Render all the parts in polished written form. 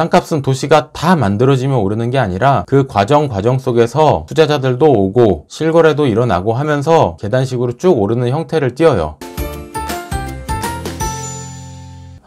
땅값은 도시가 다 만들어지면 오르는 게 아니라 그 과정 속에서 투자자들도 오고 실거래도 일어나고 하면서 계단식으로 쭉 오르는 형태를 띄어요.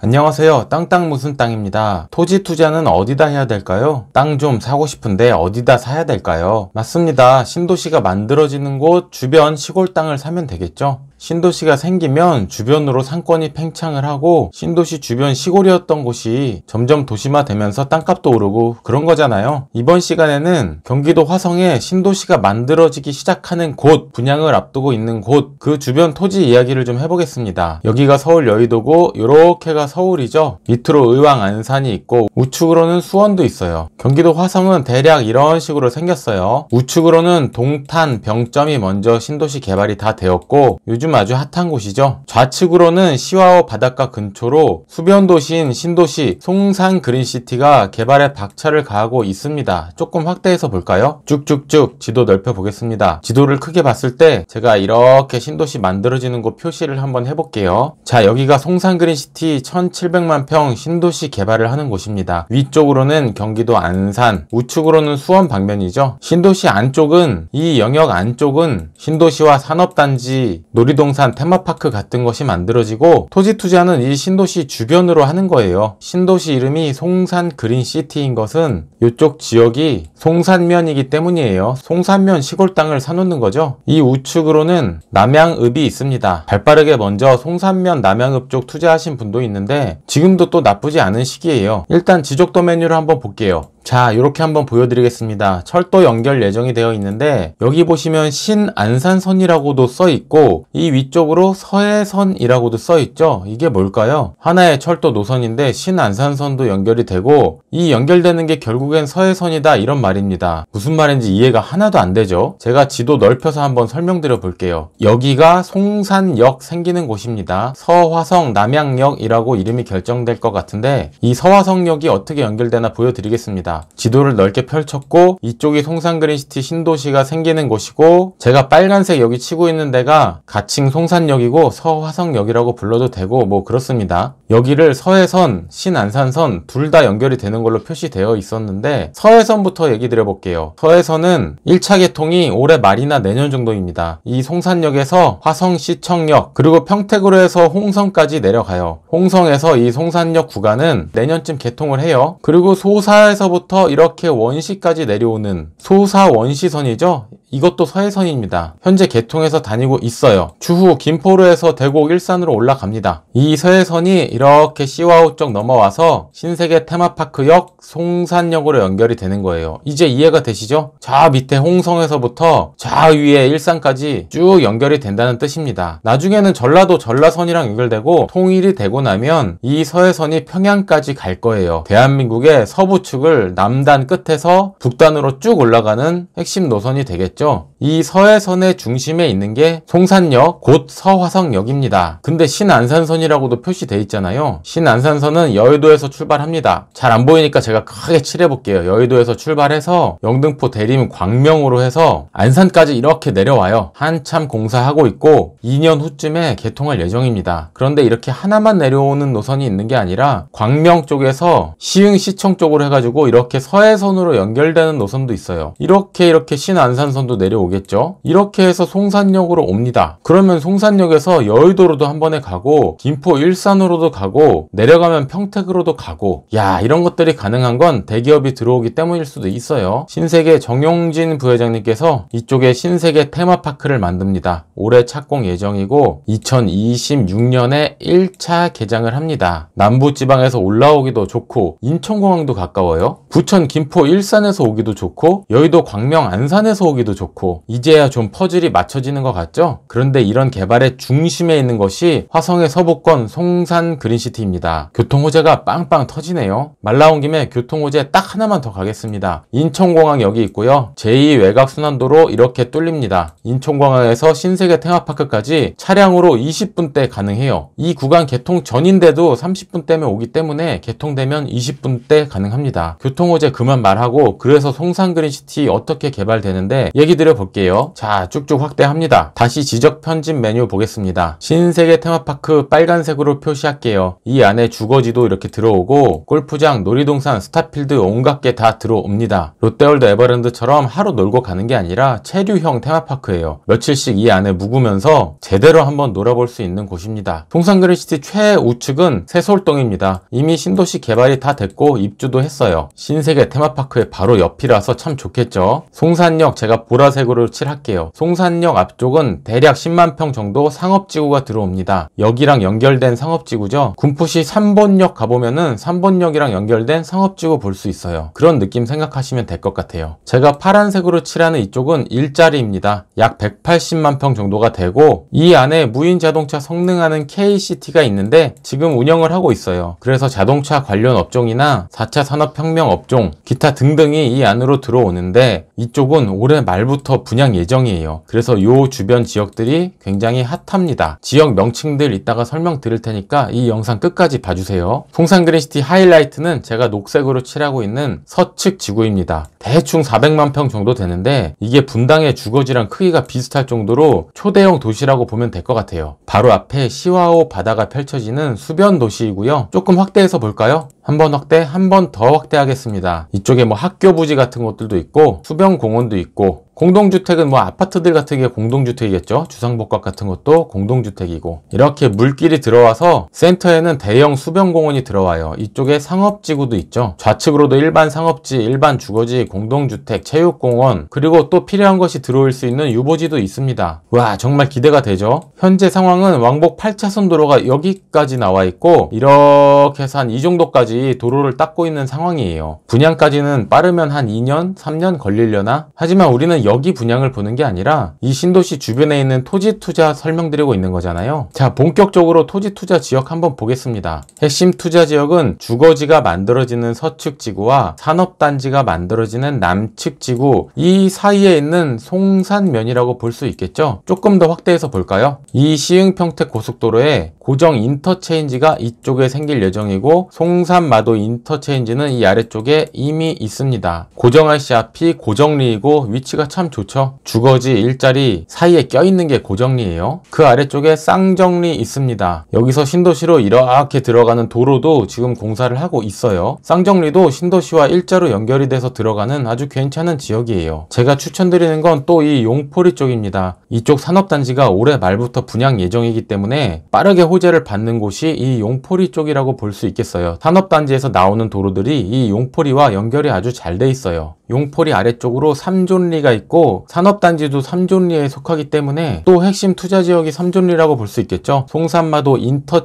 안녕하세요. 땅 무슨 땅입니다. 토지 투자는 어디다 해야 될까요? 땅 좀 사고 싶은데 어디다 사야 될까요? 맞습니다. 신도시가 만들어지는 곳 주변 시골 땅을 사면 되겠죠? 신도시가 생기면 주변으로 상권이 팽창을 하고 신도시 주변 시골이었던 곳이 점점 도시화되면서 땅값도 오르고 그런 거잖아요. 이번 시간에는 경기도 화성에 신도시가 만들어지기 시작하는 곳, 분양을 앞두고 있는 곳, 그 주변 토지 이야기를 좀 해보겠습니다. 여기가 서울 여의도고 요렇게가 서울이죠. 밑으로 의왕 안산이 있고 우측으로는 수원도 있어요. 경기도 화성은 대략 이런 식으로 생겼어요. 우측으로는 동탄, 병점이 먼저 신도시 개발이 다 되었고 요즘 아주 핫한 곳이죠. 좌측으로는 시와호 바닷가 근처로 수변도시인 신도시 송산 그린시티가 개발에 박차를 가하고 있습니다. 조금 확대해서 볼까요? 쭉쭉쭉 지도 넓혀 보겠습니다. 지도를 크게 봤을 때 제가 이렇게 신도시 만들어지는 곳 표시를 한번 해볼게요. 자, 여기가 송산 그린시티 1700만 평 신도시 개발을 하는 곳입니다. 위쪽으로는 경기도 안산, 우측으로는 수원 방면이죠. 신도시 안쪽은, 이 영역 안쪽은 신도시와 산업단지, 놀이동산, 테마파크 같은 것이 만들어지고 토지 투자는 이 신도시 주변으로 하는 거예요. 신도시 이름이 송산 그린시티인 것은 이쪽 지역이 송산면이기 때문이에요. 송산면 시골 땅을 사놓는 거죠. 이 우측으로는 남양읍이 있습니다. 발빠르게 먼저 송산면 남양읍 쪽 투자하신 분도 있는데 지금도 또 나쁘지 않은 시기예요. 일단 지적도 메뉴를 한번 볼게요. 자, 이렇게 한번 보여드리겠습니다. 철도 연결 예정이 되어 있는데 여기 보시면 신안산선이라고도 써 있고 이 위쪽으로 서해선이라고도 써 있죠. 이게 뭘까요? 하나의 철도 노선인데 신안산선도 연결이 되고 이 연결되는 게 결국엔 서해선이다 이런 말입니다. 무슨 말인지 이해가 하나도 안 되죠. 제가 지도 넓혀서 한번 설명드려 볼게요. 여기가 송산역 생기는 곳입니다. 서화성 남양역이라고 이름이 결정될 것 같은데 이 서화성역이 어떻게 연결되나 보여드리겠습니다. 지도를 넓게 펼쳤고 이쪽이 송산 그린시티 신도시가 생기는 곳이고 제가 빨간색 여기 치고 있는 데가 가칭 송산역이고 서화성역이라고 불러도 되고 뭐 그렇습니다. 여기를 서해선, 신안산선 둘 다 연결이 되는 걸로 표시되어 있었는데 서해선부터 얘기 드려볼게요. 서해선은 1차 개통이 올해 말이나 내년 정도입니다. 이 송산역에서 화성시청역 그리고 평택으로 해서 홍성까지 내려가요. 홍성에서 이 송산역 구간은 내년쯤 개통을 해요. 그리고 소사에서부터 이렇게 원시까지 내려오는 소사 원시선이죠. 이것도 서해선입니다. 현재 개통해서 다니고 있어요. 추후 김포로 해서 대곡 일산으로 올라갑니다. 이 서해선이 이렇게 시와호 쪽 넘어와서 신세계 테마파크역 송산역으로 연결이 되는 거예요. 이제 이해가 되시죠? 저 밑에 홍성에서부터 저 위에 일산까지 쭉 연결이 된다는 뜻입니다. 나중에는 전라도 전라선이랑 연결되고 통일이 되고 나면 이 서해선이 평양까지 갈 거예요. 대한민국의 서부축을 남단 끝에서 북단으로 쭉 올라가는 핵심 노선이 되겠죠. 이 서해선의 중심에 있는 게 송산역, 곧 서화성역입니다. 근데 신안산선이라고도 표시되어 있잖아요. 신안산선은 여의도에서 출발합니다. 잘 안 보이니까 제가 크게 칠해볼게요. 여의도에서 출발해서 영등포, 대림, 광명으로 해서 안산까지 이렇게 내려와요. 한참 공사하고 있고 2년 후쯤에 개통할 예정입니다. 그런데 이렇게 하나만 내려오는 노선이 있는 게 아니라 광명 쪽에서 시흥시청 쪽으로 해가지고 이렇게 서해선으로 연결되는 노선도 있어요. 이렇게 신안산선도 내려오겠죠. 이렇게 해서 송산역으로 옵니다. 그러면 송산역에서 여의도로도 한 번에 가고 김포 일산으로도 가고 내려가면 평택으로도 가고 야, 이런 것들이 가능한 건 대기업이 들어오기 때문일 수도 있어요. 신세계 정용진 부회장님께서 이쪽에 신세계 테마파크를 만듭니다. 올해 착공 예정이고 2026년에 1차 개장을 합니다. 남부지방에서 올라오기도 좋고 인천공항도 가까워요. 부천, 김포, 일산에서 오기도 좋고 여의도, 광명, 안산에서 오기도 좋고 이제야 좀 퍼즐이 맞춰지는 것 같죠? 그런데 이런 개발의 중심에 있는 것이 화성의 서부권 송산 그린시티입니다. 교통호재가 빵빵 터지네요. 말 나온 김에 교통호재 딱 하나만 더 가겠습니다. 인천공항 여기 있고요. 제2 외곽순환도로 이렇게 뚫립니다. 인천공항에서 신세계 테마파크까지 차량으로 20분대 가능해요. 이 구간 개통 전인데도 30분대면 오기 때문에 개통되면 20분대 가능합니다. 교통호재 그만 말하고 그래서 송산 그린시티 어떻게 개발되는데 얘기 드려볼게요. 자, 쭉쭉 확대합니다. 다시 지적 편집 메뉴 보겠습니다. 신세계 테마파크 빨간색으로 표시할게요. 이 안에 주거지도 이렇게 들어오고 골프장, 놀이동산, 스타필드 온갖 게 다 들어옵니다. 롯데월드 에버랜드처럼 하루 놀고 가는 게 아니라 체류형 테마파크예요. 며칠씩 이 안에 묵으면서 제대로 한번 놀아볼 수 있는 곳입니다. 송산그린시티 최우측은 세솔동입니다. 이미 신도시 개발이 다 됐고 입주도 했어요. 신세계 테마파크의 바로 옆이라서 참 좋겠죠. 송산역 제가 보라색으로 칠할게요. 송산역 앞쪽은 대략 10만 평 정도 상업지구가 들어옵니다. 여기랑 연결된 상업지구죠. 군포시 3번역 가보면은 3번역이랑 연결된 상업지구 볼 수 있어요. 그런 느낌 생각하시면 될 것 같아요. 제가 파란색으로 칠하는 이쪽은 일자리입니다. 약 180만 평 정도가 되고 이 안에 무인 자동차 성능하는 KCT가 있는데 지금 운영을 하고 있어요. 그래서 자동차 관련 업종이나 4차 산업혁명 업종, 기타 등등이 이 안으로 들어오는데 이쪽은 올해 말부터 분양 예정이에요. 그래서 요 주변 지역들이 굉장히 핫합니다. 지역 명칭들 이따가 설명드릴 테니까 이 영상 끝까지 봐주세요. 송산그린시티 하이라이트는 제가 녹색으로 칠하고 있는 서측 지구입니다. 대충 400만 평 정도 되는데 이게 분당의 주거지랑 크기가 비슷할 정도로 초대형 도시라고 보면 될 것 같아요. 바로 앞에 시와호 바다가 펼쳐지는 수변 도시이고요. 조금 확대해서 볼까요? 한 번 확대, 한 번 더 확대하겠습니다. 이쪽에 뭐 학교 부지 같은 것들도 있고 수변 공원도 있고 공동주택은 뭐 아파트들 같은 게 공동주택이겠죠. 주상복합 같은 것도 공동주택이고 이렇게 물길이 들어와서 센터에는 대형 수변공원이 들어와요. 이쪽에 상업지구도 있죠. 좌측으로도 일반 상업지, 일반 주거지, 공동주택, 체육공원 그리고 또 필요한 것이 들어올 수 있는 유보지도 있습니다. 와 정말 기대가 되죠. 현재 상황은 왕복 8차선 도로가 여기까지 나와 있고 이렇게 해서 한 이 정도까지 도로를 닦고 있는 상황이에요. 분양까지는 빠르면 한 2년, 3년 걸리려나? 하지만 우리는 여기 분양을 보는 게 아니라 이 신도시 주변에 있는 토지 투자 설명드리고 있는 거잖아요. 자, 본격적으로 토지 투자 지역 한번 보겠습니다. 핵심 투자 지역은 주거지가 만들어지는 서측 지구와 산업단지가 만들어지는 남측 지구 이 사이에 있는 송산면이라고 볼 수 있겠죠. 조금 더 확대해서 볼까요? 이 시흥평택 고속도로에 고정 인터체인지가 이쪽에 생길 예정이고 송산마도 인터체인지는 이 아래쪽에 이미 있습니다. 고정 IC 앞이 고정리이고 위치가 참 좋죠. 주거지, 일자리 사이에 껴있는 게 고정리예요. 그 아래쪽에 쌍정리 있습니다. 여기서 신도시로 이렇게 들어가는 도로도 지금 공사를 하고 있어요. 쌍정리도 신도시와 일자로 연결이 돼서 들어가는 아주 괜찮은 지역이에요. 제가 추천드리는 건 또 이 용포리 쪽입니다. 이쪽 산업단지가 올해 말부터 분양 예정이기 때문에 빠르게 호재를 받는 곳이 이 용포리 쪽이라고 볼 수 있겠어요. 산업단지에서 나오는 도로들이 이 용포리와 연결이 아주 잘 돼 있어요. 용포리 아래쪽으로 3존리가 있고 산업단지도 3존리에 속하기 때문에 또 핵심 투자지역이 3존리라고 볼 수 있겠죠. 송산마도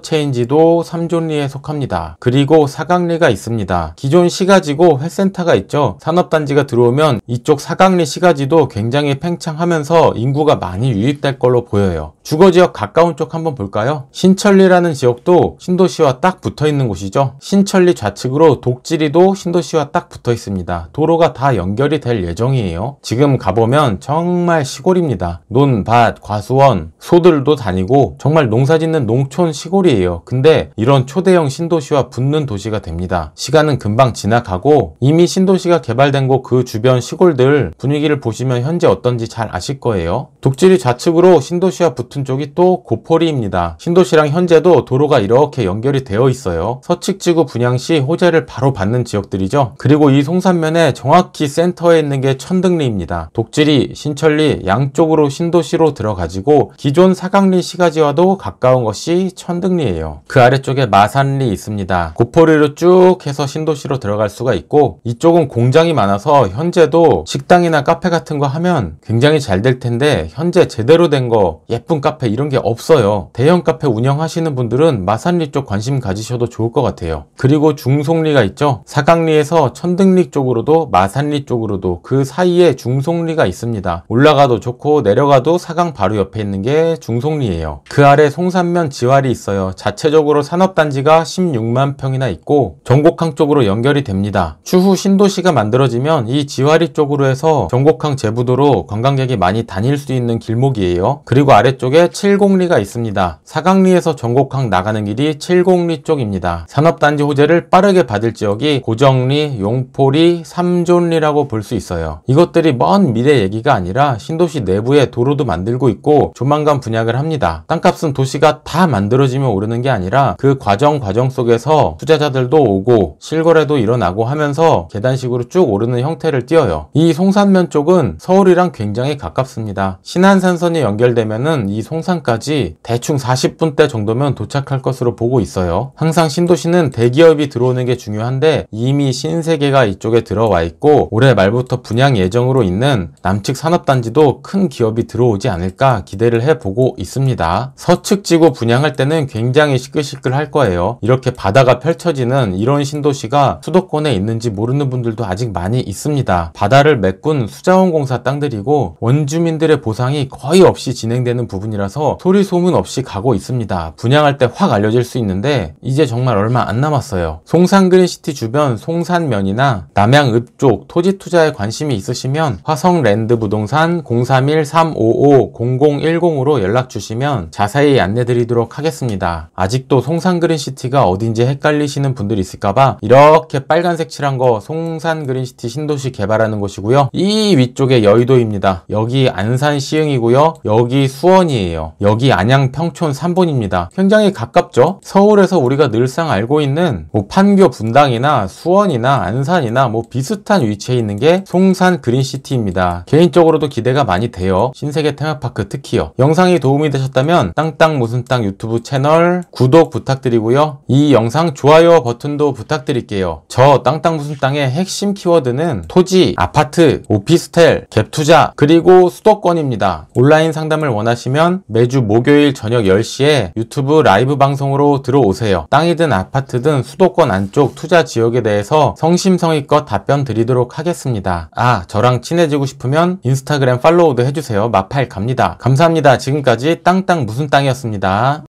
인터체인지도 3존리에 속합니다. 그리고 사각리가 있습니다. 기존 시가지고 회센터가 있죠. 산업단지가 들어오면 이쪽 사각리 시가지도 굉장히 팽창하면서 인구가 많이 유입될 걸로 보여요. 주거지역 가까운 쪽 한번 볼까요? 신천리라는 지역도 신도시와 딱 붙어있는 곳이죠. 신천리 좌측으로 독지리도 신도시와 딱 붙어 있습니다. 도로가 다 연결이 될 예정이에요. 지금 가보면 정말 시골입니다. 논, 밭, 과수원, 소들도 다니고 정말 농사짓는 농촌 시골이에요. 근데 이런 초대형 신도시와 붙는 도시가 됩니다. 시간은 금방 지나가고 이미 신도시가 개발된 곳 그 주변 시골들 분위기를 보시면 현재 어떤지 잘 아실 거예요. 독지리 좌측으로 신도시와 붙은 쪽이 또 고포리입니다. 신도시랑 현재도 도로가 이렇게 연결이 되어 있어요. 서측지구 분양 시 호재를 바로 받는 지역들이죠. 그리고 이 송산면에 정확히 센터에 있는 게 천등리입니다. 독지리, 신천리 양쪽으로 신도시로 들어가지고 기존 사각리 시가지와도 가까운 것이 천등리예요. 그 아래쪽에 마산리 있습니다. 고포리로 쭉 해서 신도시로 들어갈 수가 있고 이쪽은 공장이 많아서 현재도 식당이나 카페 같은 거 하면 굉장히 잘 될 텐데 현재 제대로 된 거 예쁜 카페 이런 게 없어요. 대형 카페 운영하시는 분들은 마산리 쪽 관심 가지셔도 좋을 것 같아요. 그리고 중송리가 있죠. 사각리에서 천등리 쪽으로도 마산리 쪽으로도 그 사이에 중송리가 있습니다. 올라가도 좋고 내려가도 사강 바로 옆에 있는 게 중송리예요. 그 아래 송산면 지활이 있어요. 자체적으로 산업단지가 16만 평이나 있고 전곡항 쪽으로 연결이 됩니다. 추후 신도시가 만들어지면 이 지활이 쪽으로 해서 전곡항 제부도로 관광객이 많이 다닐 수 있는 길목이에요. 그리고 아래쪽에 7공리가 있습니다. 사각리에서 전곡항 나가는 길이 7공리 쪽입니다. 산업단지 호재를 빠르게 받을 지역이 고정리, 용포리, 삼존리 부분이라고 볼 수 있어요. 이것들이 먼 미래 얘기가 아니라 신도시 내부에 도로도 만들고 있고 조만간 분양을 합니다. 땅값은 도시가 다 만들어지면 오르는 게 아니라 그 과정 속에서 투자자들도 오고 실거래도 일어나고 하면서 계단식으로 쭉 오르는 형태를 띄어요. 이 송산면 쪽은 서울이랑 굉장히 가깝습니다. 신안산선이 연결되면은 이 송산까지 대충 40분대 정도면 도착할 것으로 보고 있어요. 항상 신도시는 대기업이 들어오는 게 중요한데 이미 신세계가 이쪽에 들어와 있고 올해 말부터 분양 예정으로 있는 남측 산업단지도 큰 기업이 들어오지 않을까 기대를 해보고 있습니다. 서측 지구 분양할 때는 굉장히 시끌시끌할 거예요. 이렇게 바다가 펼쳐지는 이런 신도시가 수도권에 있는지 모르는 분들도 아직 많이 있습니다. 바다를 메꾼 수자원공사 땅들이고 원주민들의 보상이 거의 없이 진행되는 부분이라서 소리 소문 없이 가고 있습니다. 분양할 때 확 알려질 수 있는데 이제 정말 얼마 안 남았어요. 송산그린시티 주변 송산면이나 남양읍 쪽 토지 투자에 관심이 있으시면 화성랜드 부동산 031-355-0010으로 연락 주시면 자세히 안내 드리도록 하겠습니다. 아직도 송산그린시티가 어딘지 헷갈리시는 분들이 있을까봐 이렇게 빨간색 칠한 거 송산그린시티 신도시 개발하는 곳이고요. 이 위쪽에 여의도입니다. 여기 안산 시흥이고요. 여기 수원이에요. 여기 안양 평촌 3본입니다. 굉장히 가깝죠? 서울에서 우리가 늘상 알고 있는 판교 분당이나 수원이나 안산이나 비슷한 위치에 있는 게 송산 그린시티입니다. 개인적으로도 기대가 많이 돼요. 신세계 테마파크 특히요. 영상이 도움이 되셨다면 땅땅 무슨 땅 유튜브 채널 구독 부탁드리고요. 이 영상 좋아요 버튼도 부탁드릴게요. 저 땅땅 무슨 땅의 핵심 키워드는 토지, 아파트, 오피스텔, 갭투자, 그리고 수도권입니다. 온라인 상담을 원하시면 매주 목요일 저녁 10시에 유튜브 라이브 방송으로 들어오세요. 땅이든 아파트든 수도권 안쪽 투자 지역에 대해서 성심성의껏 답변 드리도록 하겠습니다. 저랑 친해지고 싶으면 인스타그램 팔로우도 해주세요. 마팔 갑니다. 감사합니다. 지금까지 땅땅 무슨 땅이었습니다.